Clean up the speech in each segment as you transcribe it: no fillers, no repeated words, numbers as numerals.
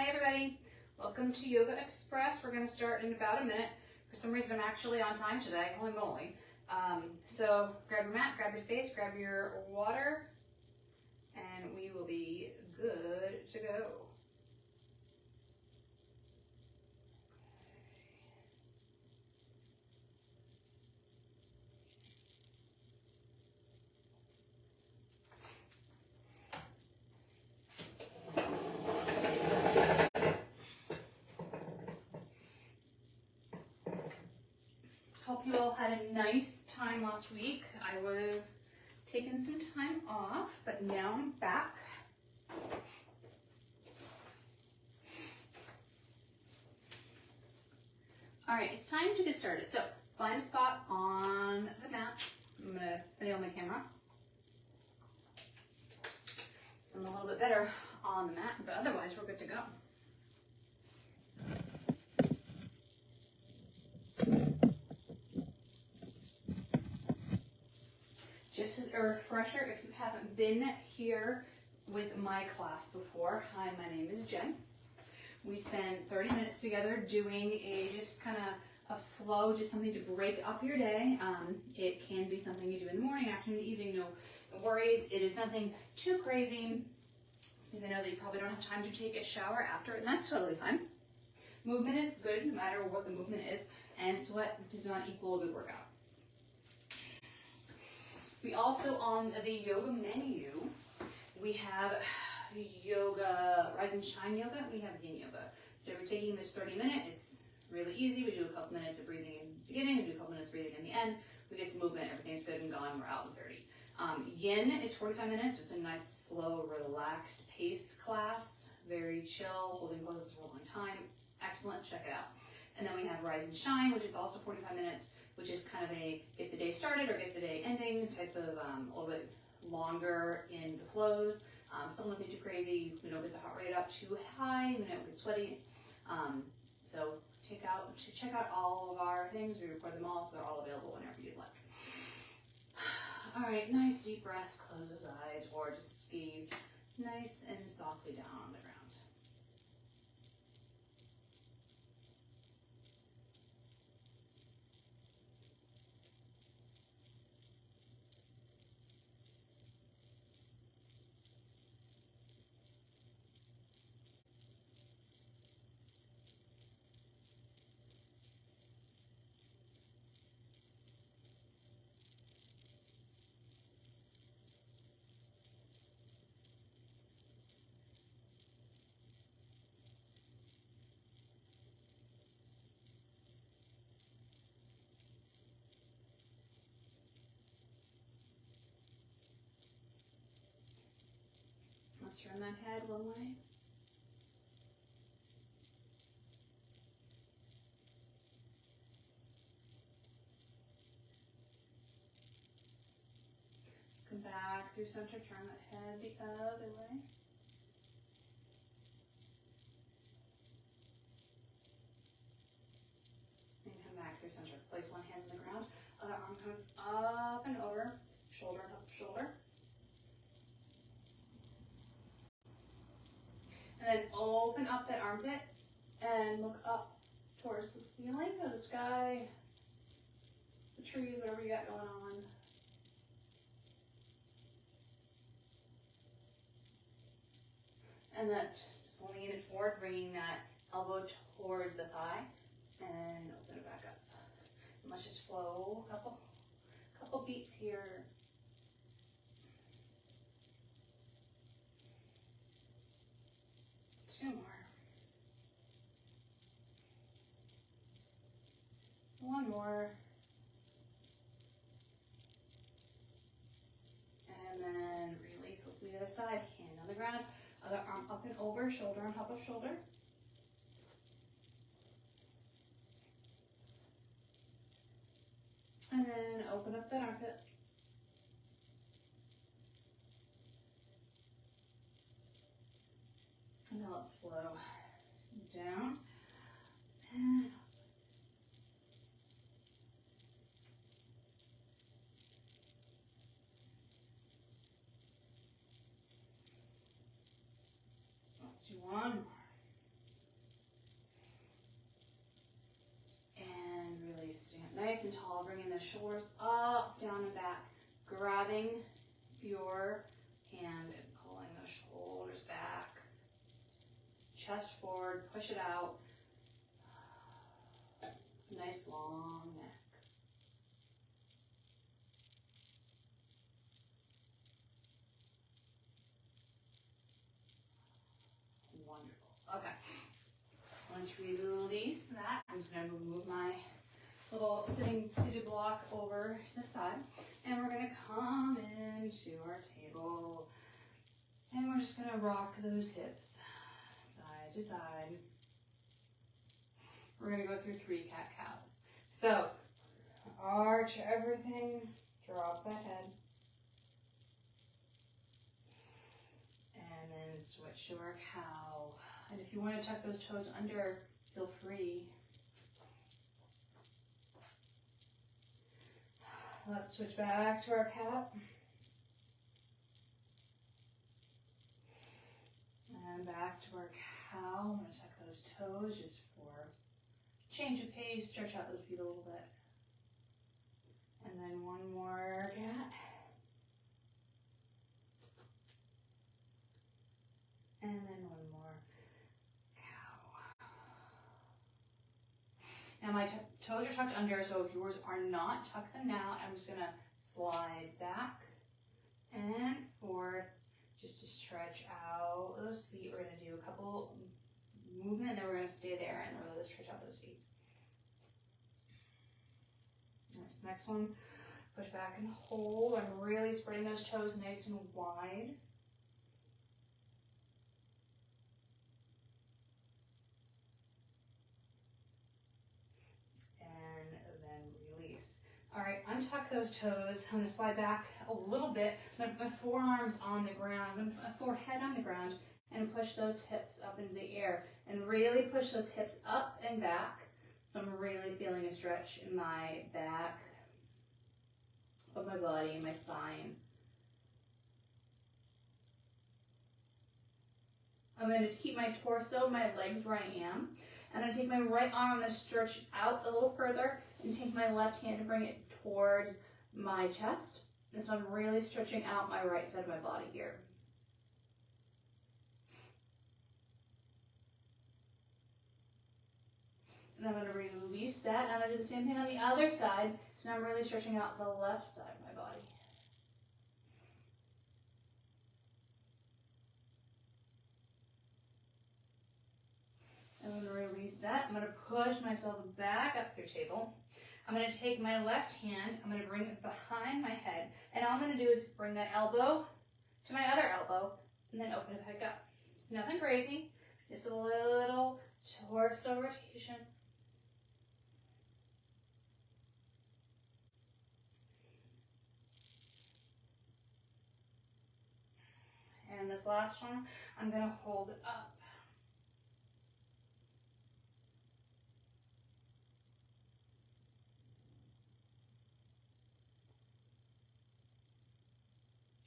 Hi everybody, welcome to Yoga Express. We're going to start in about a minute. For some reason I'm actually on time today, holy moly. So grab your mat, grab your space, grab your water, and we will be good to go. Hope you all had a nice time last week. I was taking some time off, but now I'm back. All right, it's time to get started. So find a spot on the mat. I'm gonna nail my camera. I'm a little bit better on the mat, but otherwise we're good to go. Just as a refresher, if you haven't been here with my class before, hi, my name is Jen. We spend 30 minutes together doing just kind of a flow, just something to break up your day. It can be something you do in the morning, afternoon, evening, no worries. It is nothing too crazy, because I know that you probably don't have time to take a shower after, and that's totally fine. Movement is good, no matter what the movement is, and sweat does not equal a good workout. We also, on the yoga menu, we have yoga, rise and shine yoga, we have yin yoga. So we're taking this 30 minutes, it's really easy. We do a couple minutes of breathing in the beginning, we do a couple minutes of breathing in the end. We get some movement, everything's good and gone, we're out in 30. Yin is 45 minutes, it's a nice, slow, relaxed pace class, very chill, holding poses for a long time. Excellent, check it out. And then we have rise and shine, which is also 45 minutes, which is kind of a get the day started or get the day ending type of a little bit longer in the flows. Still nothing too crazy. We don't get the heart rate up too high. We don't get sweaty. So check out all of our things. We record them all, so they're all available whenever you'd like. All right, nice deep breaths. Close those eyes, or just squeeze nice and softly down on the ground. Let's turn that head one way. Come back through center, turn that head the other way. And come back through center. Place one hand on the ground, other arm comes up and over, shoulder and up, shoulder. And then open up that armpit and look up towards the ceiling or the sky, the trees, whatever you got going on. And let's just lean it forward, bringing that elbow toward the thigh, and open it back up. And let's just flow a couple beats here. Two more. One more. And then release. Let's do the other side. Hand on the ground. Other arm up and over. Shoulder on top of shoulder. And then open up that armpit. And now let's flow down and up. Let's do one more. the shoulders up, down and back. Grabbing your hand and pulling those shoulders back. Chest forward, push it out. Nice long neck. Wonderful. Okay. Let's release that. I'm just going to move my little seated block over to the side. And we're going to come into our table. And we're just going to rock those hips side to side. We're going to go through 3 cat-cows. So, arch everything, drop that head. And then switch to our cow. And if you want to tuck those toes under, feel free. Let's switch back to our cat. And back to our cow. I'm going to tuck those toes just for change of pace, stretch out those feet a little bit. And then one more cat. And then one more cow. Now my toes are tucked under, so if yours are not, tuck them now. I'm just gonna slide back and forth just to stretch out those feet. We're gonna do a couple movement, and then we're gonna stay there and really stretch out those feet. Next one, push back and hold. I'm really spreading those toes nice and wide. And then release. All right, untuck those toes. I'm gonna slide back a little bit. I'm gonna put my forearms on the ground. I'm gonna put my forehead on the ground and push those hips up into the air. And really push those hips up and back. So I'm really feeling a stretch in my back of my body, my spine. I'm going to keep my torso, my legs where I am. I'm going to take my right arm, I'm going to stretch out a little further and take my left hand and bring it towards my chest. And so I'm really stretching out my right side of my body here. And I'm going to release that. I'm going to do the same thing on the other side. So now I'm really stretching out the left side of my body. I'm going to release that. I'm going to push myself back up your table. I'm going to take my left hand. I'm going to bring it behind my head. And all I'm going to do is bring that elbow to my other elbow and then open it back up. It's nothing crazy. Just a little torso rotation. And this last one, I'm going to hold it up.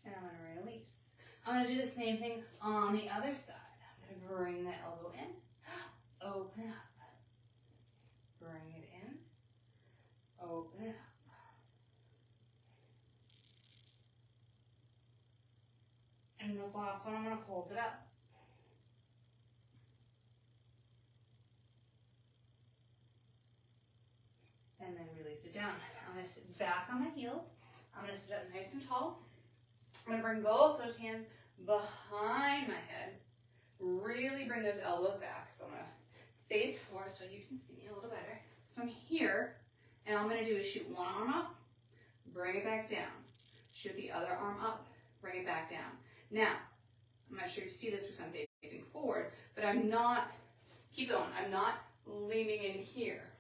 And I'm going to release. I'm going to do the same thing on the other side. I'm going to bring that elbow in, open up, bring it in, open it up. And this last one, I'm going to hold it up. And then release it down. I'm going to sit back on my heels. I'm going to sit up nice and tall. I'm going to bring both those hands behind my head. Really bring those elbows back. So I'm going to face forward so you can see me a little better. So I'm here, and all I'm going to do is shoot one arm up, bring it back down. Shoot the other arm up, bring it back down. Now, I'm not sure you see this because I'm facing forward, but I'm not, keep going, I'm not leaning in here.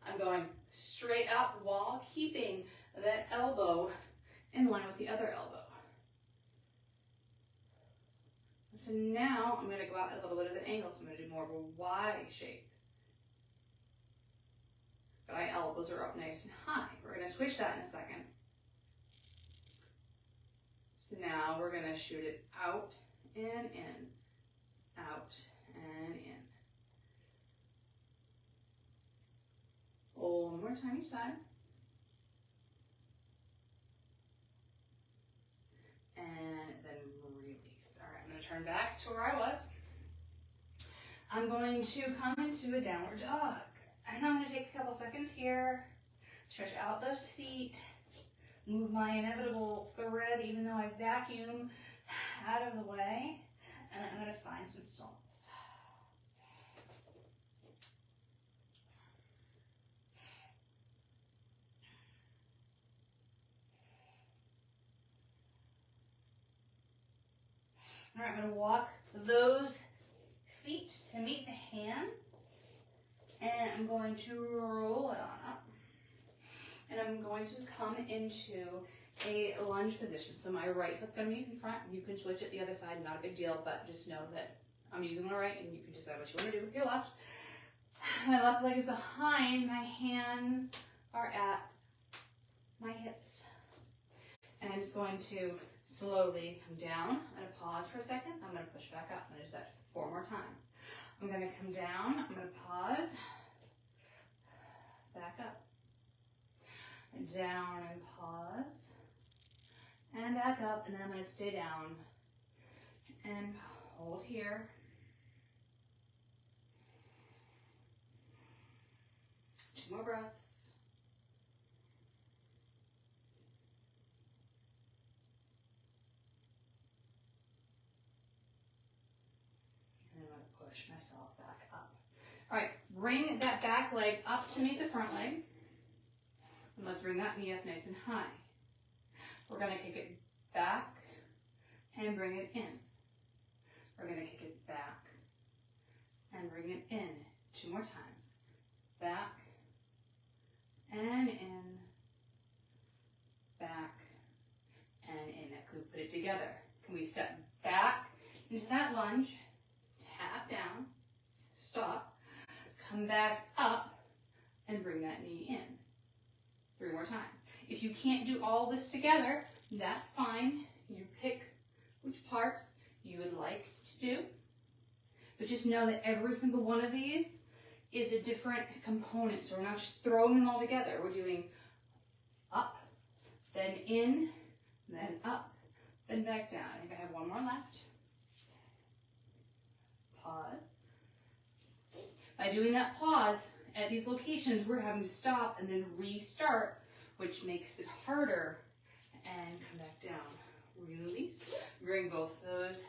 I'm going straight up while keeping that elbow in line with the other elbow. So now I'm going to go out at a little bit of an angle, so I'm going to do more of a Y shape. But my elbows are up nice and high. We're going to switch that in a second. So now we're going to shoot it out and in, out and in. One more time each side. and then release. All right, I'm gonna turn back to where I was. I'm going to come into a downward dog. And I'm gonna take a couple seconds here, stretch out those feet, move my inevitable thread, even though I vacuum, out of the way, and then I'm gonna find some stillness. All right, I'm gonna walk those feet to meet the hands, and I'm going to roll it on up. And I'm going to come into a lunge position. So my right foot's gonna be in front. You can switch it the other side, not a big deal, but just know that I'm using my right and you can decide what you wanna do with your left. My left leg is behind, my hands are at my hips. And I'm just going to slowly come down. I'm gonna pause for a second. I'm gonna push back up. I'm gonna do that 4 more times. I'm gonna come down, I'm gonna pause, back up, down and pause, and back up, and then I'm gonna stay down and hold here. Two more breaths. And I'm gonna push myself back up. All right, bring that back leg up to meet the front leg. And let's bring that knee up nice and high. We're gonna kick it back and bring it in. We're gonna kick it back and bring it in. 2 more times. Back and in, back and in. Now, can we put it together? Can we step back into that lunge, tap down, stop, come back up, and bring that knee in. 3 more times. If you can't do all this together, that's fine. You pick which parts you would like to do. But just know that every single one of these is a different component. So we're not just throwing them all together. We're doing up, then in, then up, then back down. I think I have 1 more left. Pause. By doing that pause, at these locations, we're having to stop and then restart, which makes it harder. And come back down. Release. Bring both those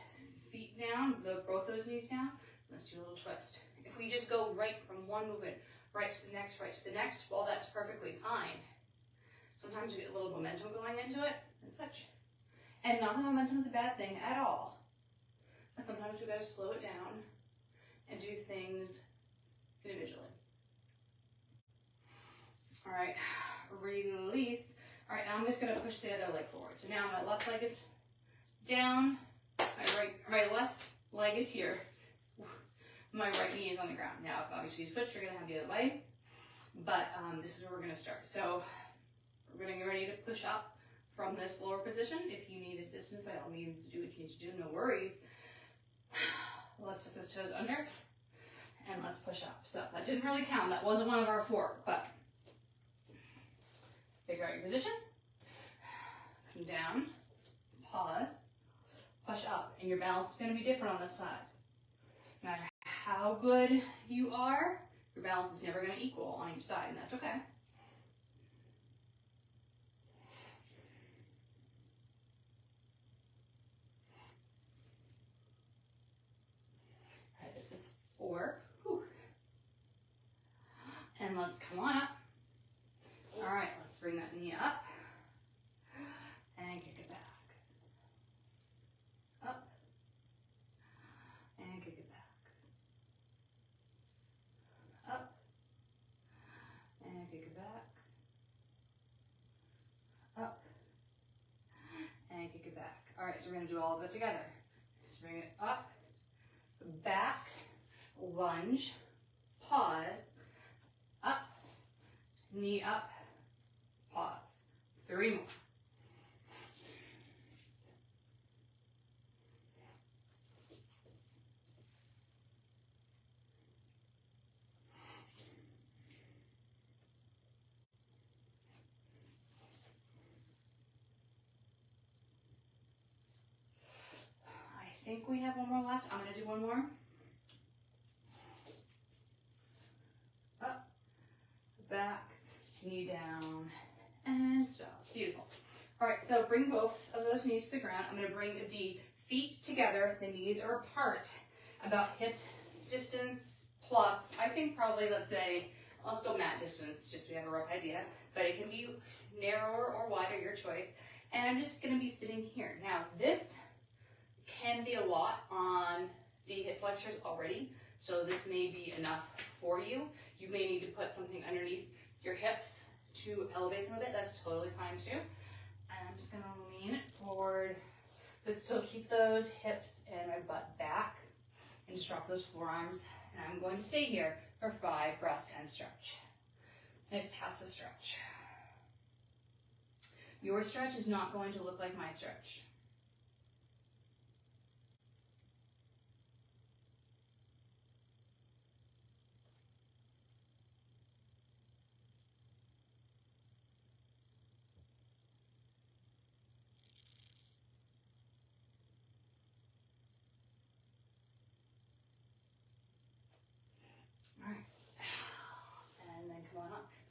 feet down, both those knees down. Let's do a little twist. If we just go right from one movement, right to the next, well, that's perfectly fine. Sometimes you get a little momentum going into it and such. And not that momentum is a bad thing at all. And sometimes we gotta slow it down and do things individually. All right, release. All right, now I'm just gonna push the other leg forward. So now my left leg is down, my left leg is here. My right knee is on the ground. Now, if obviously you switch, you're gonna have the other leg, but this is where we're gonna start. So we're gonna get ready to push up from this lower position. If you need assistance, by all means, do what you need to do, no worries. Let's tuck those toes under, and let's push up. So that didn't really count. That wasn't one of our 4, but figure out your position. Come down, pause, push up, and your balance is gonna be different on this side. No matter how good you are, your balance is never going to equal on each side, and that's okay. All right, this is 4. Whew. And let's come on up. All right, let's bring that knee up and kick it back. Up and kick it back. Up and kick it back. Up and kick it back. All right, so we're going to do all of it together. Just bring it up, back, lunge, pause, up, knee up, pause. 3 more. think we have one more left. I'm going to do one more. Up, back, knee down, and stop. Beautiful. All right, so bring both of those knees to the ground. I'm going to bring the feet together. The knees are apart, about hip distance plus. I think probably, let's say, let's go mat distance, just so we have a rough idea. But it can be narrower or wider, your choice. And I'm just going to be sitting here. Now, this can be a lot on the hip flexors already, so this may be enough for you. You may need to put something underneath your hips to elevate them a bit. That's totally fine too. And I'm just going to lean forward, but still keep those hips and my butt back, and just drop those forearms. And I'm going to stay here for 5 breaths and stretch. Nice passive stretch. Your stretch is not going to look like my stretch.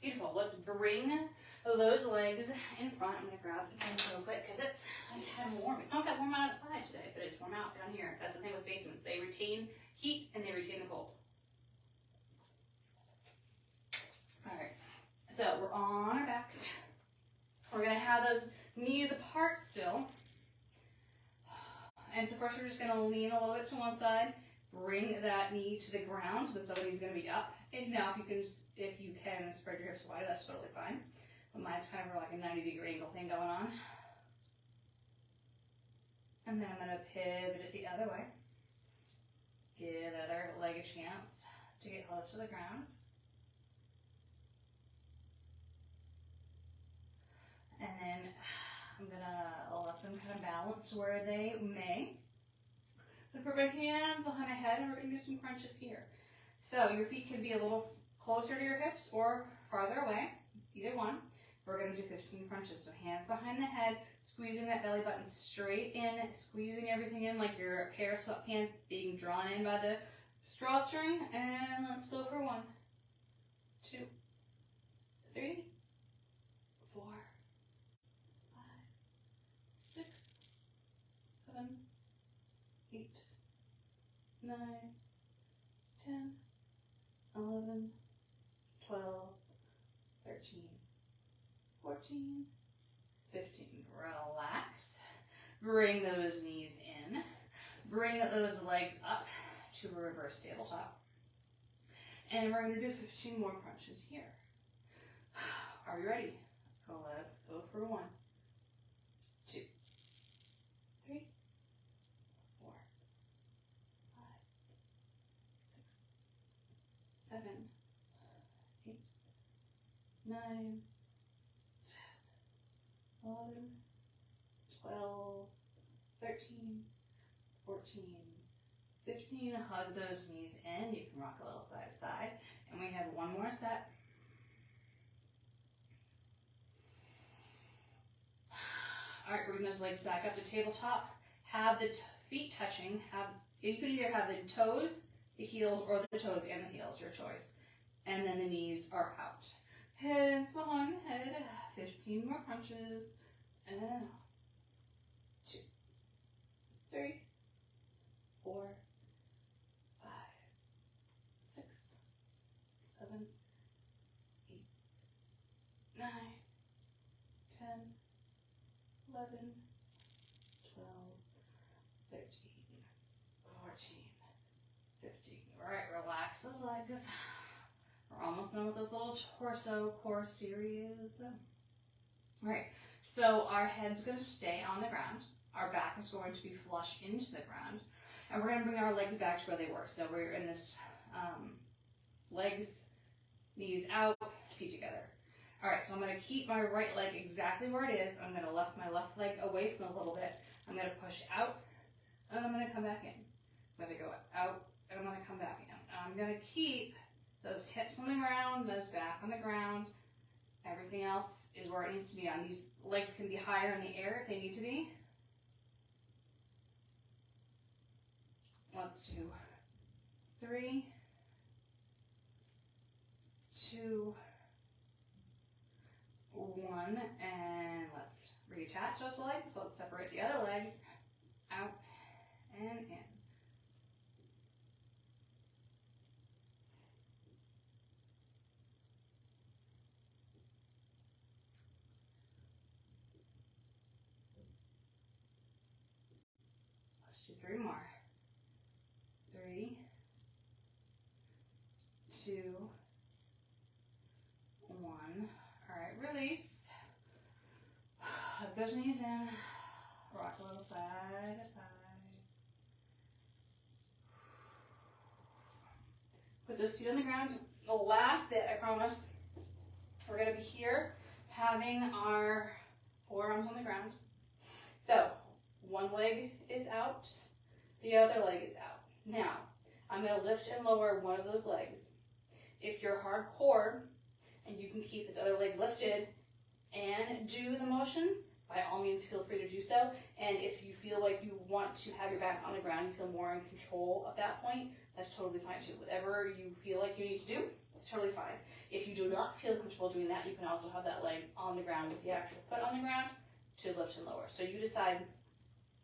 Beautiful. Let's bring those legs in front. I'm going to grab the pen real quick because it's kind of warm. It's not that warm outside today, but it's warm out down here. That's the thing with basements. They retain heat and they retain the cold. All right. So we're on our backs. We're going to have those knees apart still. And so first we're just going to lean a little bit to one side. Bring that knee to the ground, so somebody's going to be up. And now if you can spread your hips wide, that's totally fine. But mine's kind of like a 90-degree angle thing going on. And then I'm going to pivot it the other way. Give the other leg a chance to get close to the ground. And then I'm going to let them kind of balance where they may. I'm going to put my hands behind my head, and we're going to do some crunches here. So your feet can be a little closer to your hips or farther away, either one. We're going to do 15 crunches. So hands behind the head, squeezing that belly button straight in, squeezing everything in like your pair of sweatpants being drawn in by the drawstring. And let's go for 1, 2, 3, 4, 5, 6, 7, 8, 9, 10, 11, 12, 13, 14, 15. Relax. Bring those knees in. Bring those legs up to a reverse tabletop. And we're going to do 15 more crunches here. Are you ready? Let's go for 1, 2, 3, 4, 5, 6, 7, 8, 9, 10, 11, 12, 13, 14, 15. Hug those knees in. You can rock a little side to side. And we have one more set. All right, bring those legs back up to tabletop. Have the feet touching. You could either have the toes, the heels, or the toes and the heels, your choice. And then the knees are out. Hands behind the head. 15 more crunches. 2, 3, 4, 5, 6, 7, 8, 9, 10, 11, 12, 13, 14, 15. All right, relax those legs. We're almost done with this little torso core series. All right, so our head's going to stay on the ground. Our back is going to be flush into the ground. And we're going to bring our legs back to where they were. So we're in this legs, knees out, feet together. All right, so I'm going to keep my right leg exactly where it is. I'm going to lift my left leg away from it a little bit. I'm going to push out, and I'm going to come back in. I'm going to go out, and I'm going to come back in. I'm going to keep those hips on the ground, those back on the ground. Everything else is where it needs to be on. These legs can be higher in the air if they need to be. let's do 3, 2, 1, and let's reattach those legs. So let's separate the other leg out and in. Let's do 3 more. 3, 2, 1. All right, release. Hug those knees in. Rock a little side to side. Put those feet on the ground. The last bit, I promise. We're going to be here having our forearms on the ground. So, one leg is out, the other leg is out. Now, I'm going to lift and lower one of those legs. If you're hardcore and you can keep this other leg lifted and do the motions, by all means feel free to do so. And if you feel like you want to have your back on the ground, you feel more in control at that point, that's totally fine too. Whatever you feel like you need to do, it's totally fine. If you do not feel comfortable doing that, you can also have that leg on the ground with the actual foot on the ground to lift and lower. So you decide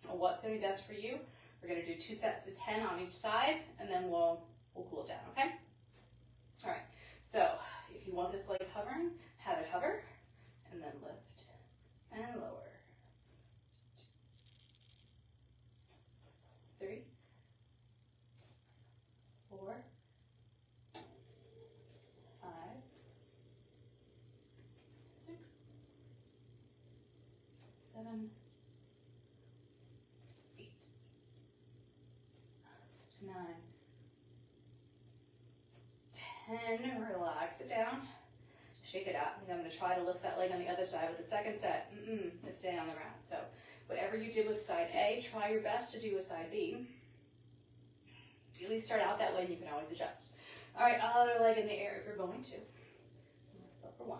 what's going to be best for you. We're going to do 2 sets of 10 on each side, and then we'll cool it down, okay? All right, so if you want this leg hovering, have it hover, and then lift and lower. 3, 4, 5, 6, 7, 8, 9, 10. Relax it down. Shake it out. And I'm going to try to lift that leg on the other side with the second set. It's staying on the ground. So whatever you did with side A, try your best to do with side B. At least start out that way and you can always adjust. All right, other leg in the air if you're going to. Lift up for 1,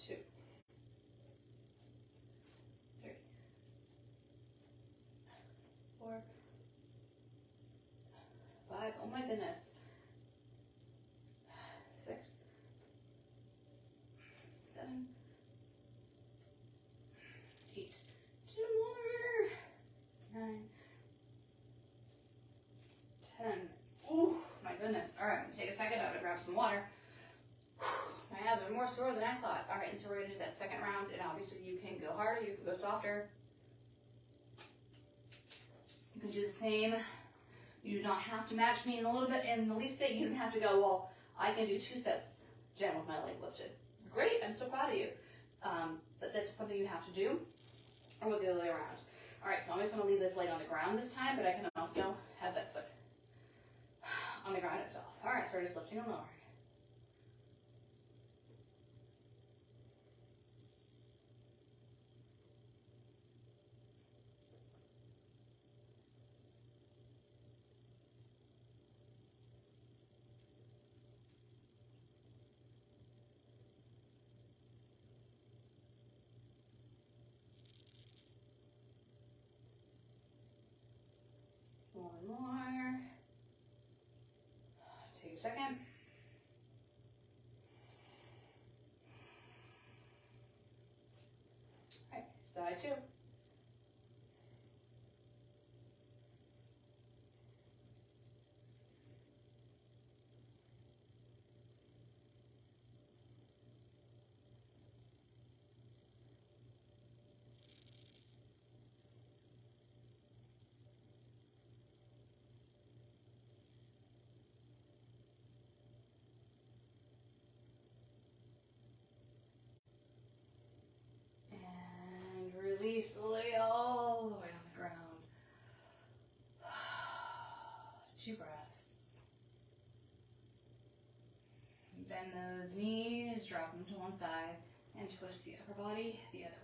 2, 3, 4, 5. Oh my goodness. 6, 7, 8. 2 more. 9, 10. Ooh, my goodness. All right, take a second. I'm going to grab some water. My abs are more sore than I thought. All right, and so we're going to do that second round, and obviously you can go harder, you can go softer. You can do the same. You do not have to match me in the least bit. You don't have to go, well, I can do 2 sets, Jen, with my leg lifted. Great, I'm so proud of you. But that's something you have to do, or the other way around. All right, so I'm just going to leave this leg on the ground this time, but I can also have that foot on the ground itself. All right, so we're just lifting and lowering. One more. Take a second. All right, side 2. Release, lay all the way on the ground. 2 breaths. Bend those knees, drop them to one side, and twist the upper body the other way.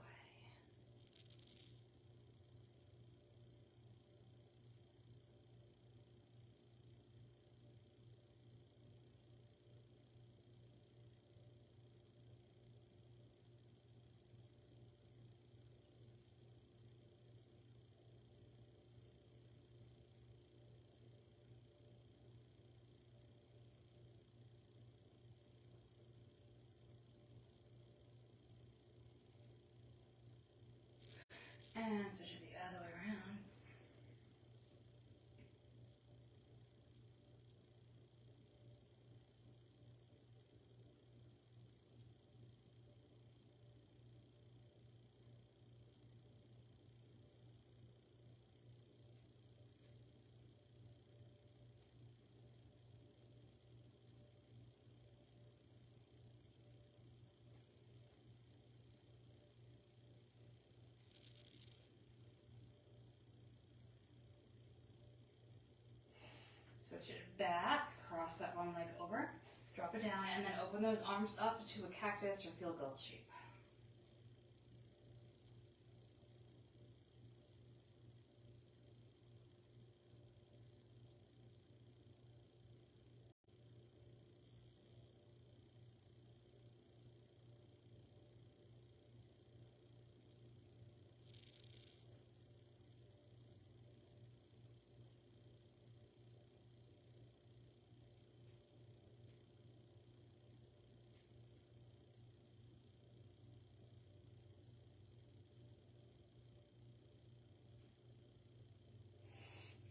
back, cross that one leg over, drop it down, and then open those arms up to a cactus or field goal shape.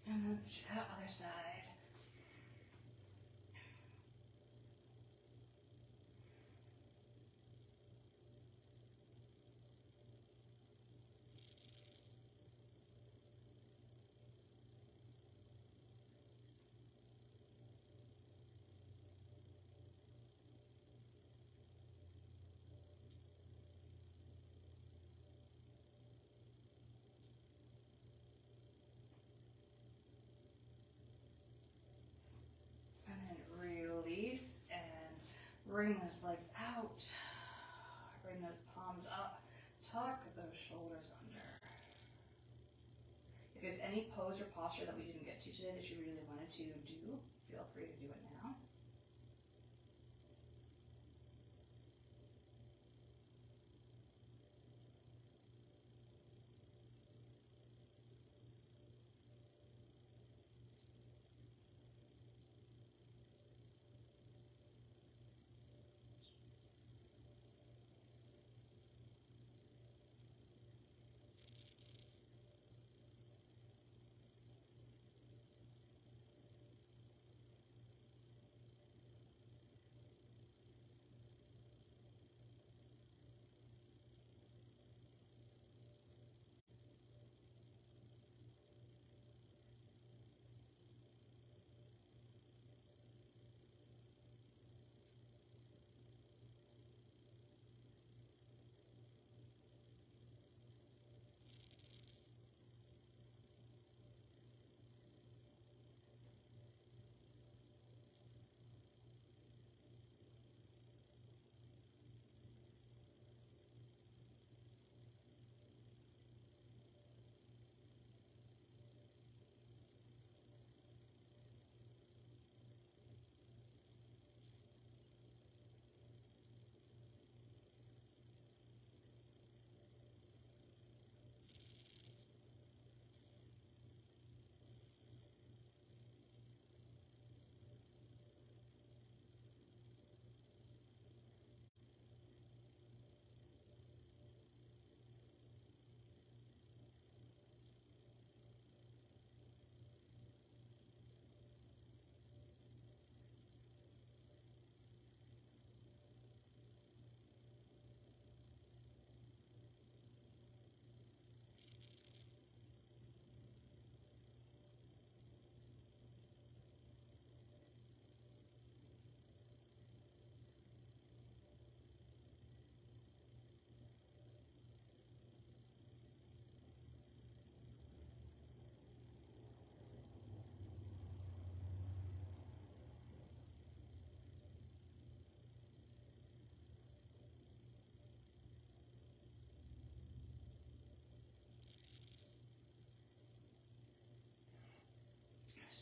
And then switch it out, other side. And then release and bring those legs out. Bring those palms up. Tuck those shoulders under. If there's any pose or posture that we didn't get to today that you really wanted to do, feel free to do it now.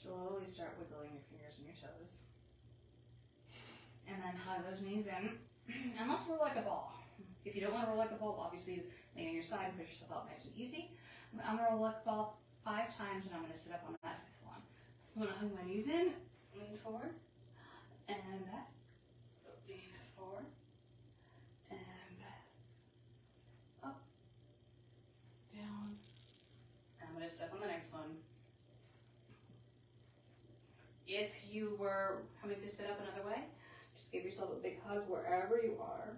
Slowly start wiggling your fingers and your toes. And then hug those knees in. And let's roll like a ball. If you don't want to roll like a ball, obviously lay on your side and push yourself out nice and easy. I'm going to roll like a ball 5 times and I'm going to sit up on that 5th one. So I'm going to hug my knees in, lean forward, and back. Lean forward, and back. Up, down. And I'm going to step on the next one. If you were coming to sit up another way, just give yourself a big hug wherever you are.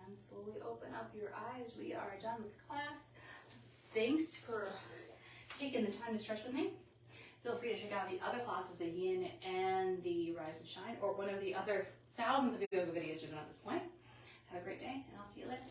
And slowly open up your eyes. We are done with class. Thanks for taking the time to stretch with me. Feel free to check out the other classes, the Yin and the Rise and Shine, or one of the other thousands of yoga videos you've done at this point. Have a great day, and I'll see you later.